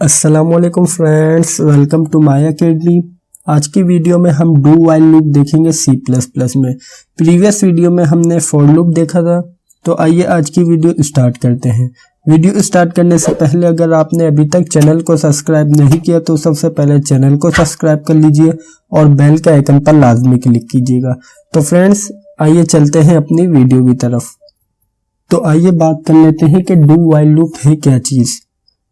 अस्सलामुअलैकुम friends, welcome to my academy. आज की वीडियो में हम डू वाइल लूप देखेंगे C++ में। प्रीवियस वीडियो में हमने फॉर लूप देखा था। तो आइए आज की वीडियो स्टार्ट करते हैं। वीडियो स्टार्ट करने से पहले अगर आपने अभी तक चैनल को सब्सक्राइब नहीं किया तो सबसे पहले चैनल को सब्सक्राइब कर लीजिए और बेल के आइकन पर लाजमी क्लिक कीजिएगा। तो फ्रेंड्स आइए चलते हैं अपनी वीडियो की तरफ। तो आइए बात कर लेते हैं कि डू वाइल लूप है क्या चीज़।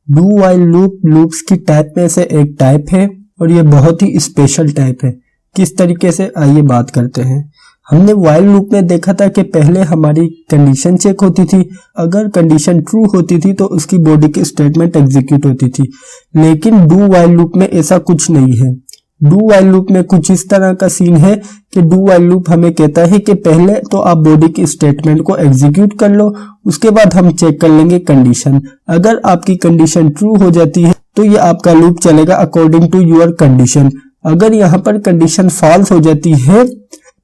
डू वाइल लूप लूप्स की टाइप में से एक टाइप है और ये बहुत ही स्पेशल टाइप है। किस तरीके से, आइए बात करते हैं। हमने वाइल लूप में देखा था कि पहले हमारी कंडीशन चेक होती थी। अगर कंडीशन ट्रू होती थी तो उसकी बॉडी की स्टेटमेंट एग्जीक्यूट होती थी। लेकिन डू वाइल लूप में ऐसा कुछ नहीं है। डू वाइल लूप में कुछ इस तरह का सीन है कि डू वाइल लूप हमें कहता है कि पहले तो आप बॉडी की स्टेटमेंट को एग्जीक्यूट कर लो, उसके बाद हम चेक कर लेंगे कंडीशन। अगर आपकी कंडीशन ट्रू हो जाती है तो ये आपका लूप चलेगा अकॉर्डिंग टू यूर कंडीशन। अगर यहाँ पर कंडीशन फॉल्स हो जाती है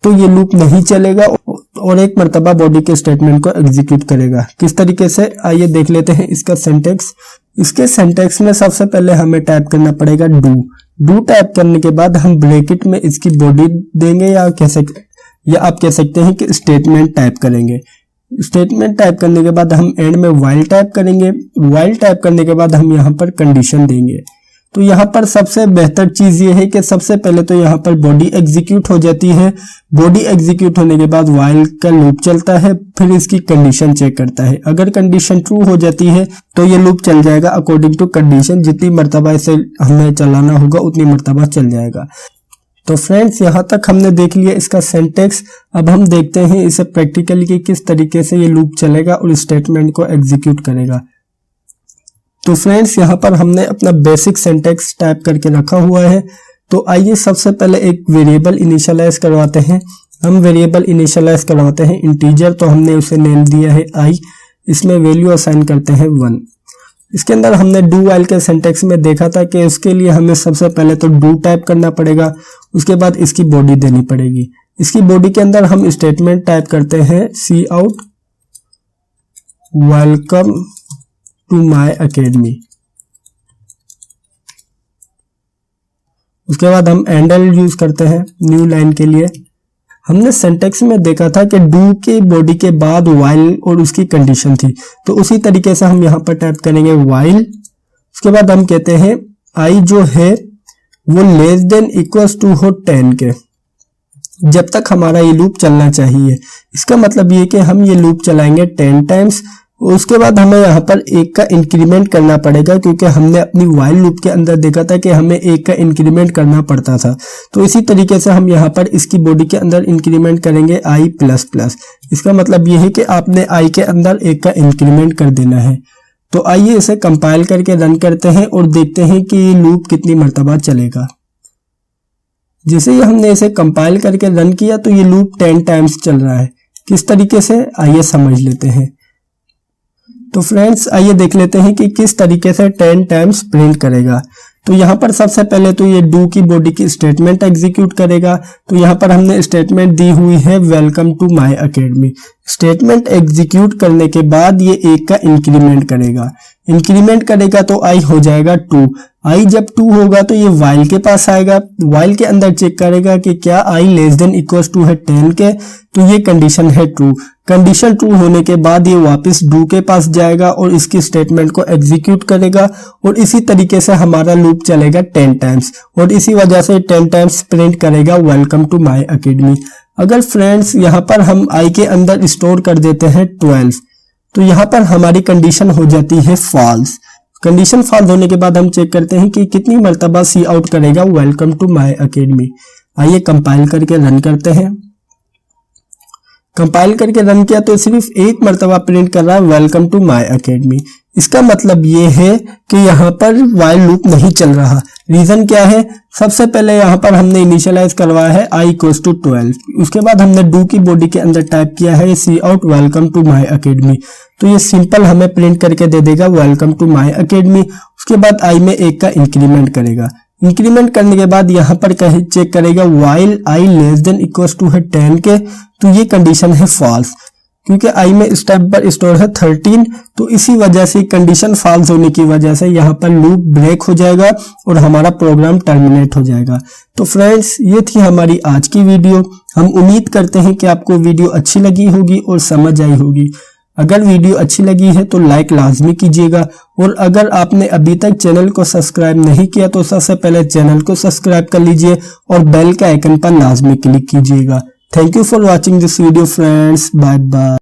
तो ये लूप नहीं चलेगा और एक मर्तबा बॉडी के स्टेटमेंट को एग्जीक्यूट करेगा। किस तरीके से, आइए देख लेते हैं इसका सिंटैक्स। इसके सिंटैक्स में सबसे पहले हमें टाइप करना पड़ेगा डू टाइप करने के बाद हम ब्रैकेट में इसकी बॉडी देंगे या आप कह सकते हैं कि स्टेटमेंट टाइप करेंगे। स्टेटमेंट टाइप करने के बाद हम एंड में वाइल टाइप करेंगे। वाइल टाइप करने के बाद हम यहाँ पर कंडीशन देंगे। तो यहाँ पर सबसे बेहतर चीज ये है कि सबसे पहले तो यहाँ पर बॉडी एग्जीक्यूट हो जाती है। बॉडी एग्जीक्यूट होने के बाद वाइल का लूप चलता है, फिर इसकी कंडीशन चेक करता है। अगर कंडीशन ट्रू हो जाती है तो ये लूप चल जाएगा अकॉर्डिंग टू कंडीशन। जितनी मर्तबा इसे हमें चलाना होगा उतनी मर्तबा चल जाएगा। तो फ्रेंड्स यहाँ तक हमने देख लिया इसका सिंटैक्स। अब हम देखते हैं इसे प्रैक्टिकली कि किस तरीके से ये लूप चलेगा और स्टेटमेंट को एग्जीक्यूट करेगा। तो फ्रेंड्स यहाँ पर हमने अपना बेसिक सिंटैक्स टाइप करके रखा हुआ है। तो आइए सबसे पहले एक वेरिएबल इनिशियलाइज करवाते हैं। हम वेरिएबल इनिशियलाइज करवाते हैं इंटीजर, तो हमने उसे नेम दिया है i। इसमें वैल्यू असाइन करते हैं 1। इसके अंदर हमने डू वाइल के सिंटैक्स में देखा था कि उसके लिए हमें सबसे पहले तो डू टाइप करना पड़ेगा, उसके बाद इसकी बॉडी देनी पड़ेगी। इसकी बॉडी के अंदर हम स्टेटमेंट टाइप करते हैं cout welcome to my academy. उसके बाद हम एंडल यूज करते हैं न्यू लाइन के लिए। हमने सिंटैक्स में देखा था कि डू के बॉडी के बाद वाइल और उसकी कंडीशन थी, तो उसी तरीके से हम यहाँ पर टाइप करेंगे वाइल। उसके बाद हम कहते हैं आई जो है वो लेस देन इक्वल्स टू हो 10 के, जब तक हमारा ये लूप चलना चाहिए। इसका मतलब ये कि हम ये लूप चलाएंगे 10 टाइम्स। उसके बाद हमें यहाँ पर 1 का इंक्रीमेंट करना पड़ेगा, क्योंकि हमने अपनी वाइल लूप के अंदर देखा था कि हमें 1 का इंक्रीमेंट करना पड़ता था। तो इसी तरीके से हम यहाँ पर इसकी बॉडी के अंदर इंक्रीमेंट करेंगे i++। इसका मतलब ये है कि आपने i के अंदर 1 का इंक्रीमेंट कर देना है। तो आइए इसे कंपाइल करके रन करते हैं और देखते हैं कि ये लूप कितनी मरतबा चलेगा। जैसे ही हमने इसे कंपाइल करके रन किया तो ये लूप 10 टाइम्स चल रहा है। किस तरीके से, आइए समझ लेते हैं। तो फ्रेंड्स आइए देख लेते हैं कि किस तरीके से 10 टाइम्स प्रिंट करेगा। तो यहाँ पर सबसे पहले तो ये डू की बॉडी की स्टेटमेंट एग्जीक्यूट करेगा। तो यहाँ पर हमने स्टेटमेंट दी हुई है welcome to my academy. Statement execute करने के बाद ये 1 का इंक्रीमेंट करेगा। इंक्रीमेंट करेगा तो आई हो जाएगा 2। आई जब 2 होगा तो ये वाइल के पास आएगा। वाइल के अंदर चेक करेगा कि क्या आई लेस देन इक्वल्स टू है 10 के, तो ये कंडीशन है ट्रू। कंडीशन ट्रू होने के बाद ये वापस डू के पास जाएगा और इसकी स्टेटमेंट को एग्जीक्यूट करेगा और इसी तरीके से हमारा लूप चलेगा 10 टाइम्स और इसी वजह से 10 टाइम्स प्रिंट करेगा वेलकम टू माय अकेडमी। अगर फ्रेंड्स यहाँ पर हम आई के अंदर स्टोर कर देते हैं 12, तो यहाँ पर हमारी कंडीशन हो जाती है फॉल्स। कंडीशन फॉल्स होने के बाद हम चेक करते हैं कि कितनी मर्तबा सी आउट करेगा वेलकम टू माय अकेडमी। आइए कंपाइल करके रन करते हैं। कंपाइल करके रन किया तो सिर्फ 1 मर्तबा प्रिंट कर रहा है वेलकम टू माय अकेडमी। इसका मतलब ये है कि यहाँ पर वाइल लूप नहीं चल रहा। रीजन क्या है, सबसे पहले यहाँ पर हमने इनिशियलाइज करवाया है i इक्वल्स टू 12। उसके बाद हमने डू की बॉडी के अंदर टाइप किया है cout welcome to my academy. तो ये सिंपल हमें प्रिंट करके दे देगा वेलकम टू माय अकेडमी। उसके बाद i में 1 का इंक्रीमेंट करेगा। इंक्रीमेंट करने के बाद यहाँ पर चेक करेगा while i less than equals to है 10 के, तो ये कंडीशन है फॉल्स। क्योंकि आई में इस टाइम पर स्टोर है 13, तो इसी वजह से कंडीशन फॉल्स होने की वजह से यहाँ पर लूप ब्रेक हो जाएगा और हमारा प्रोग्राम टर्मिनेट हो जाएगा। तो फ्रेंड्स, ये थी हमारी आज की वीडियो। हम उम्मीद करते हैं कि आपको वीडियो अच्छी लगी होगी और समझ आई होगी। अगर वीडियो अच्छी लगी है तो लाइक लाजमी कीजिएगा, और अगर आपने अभी तक चैनल को सब्सक्राइब नहीं किया तो सबसे पहले चैनल को सब्सक्राइब कर लीजिए और बेल के आइकन पर लाजमी क्लिक कीजिएगा। Thank you for watching this video friends, bye bye.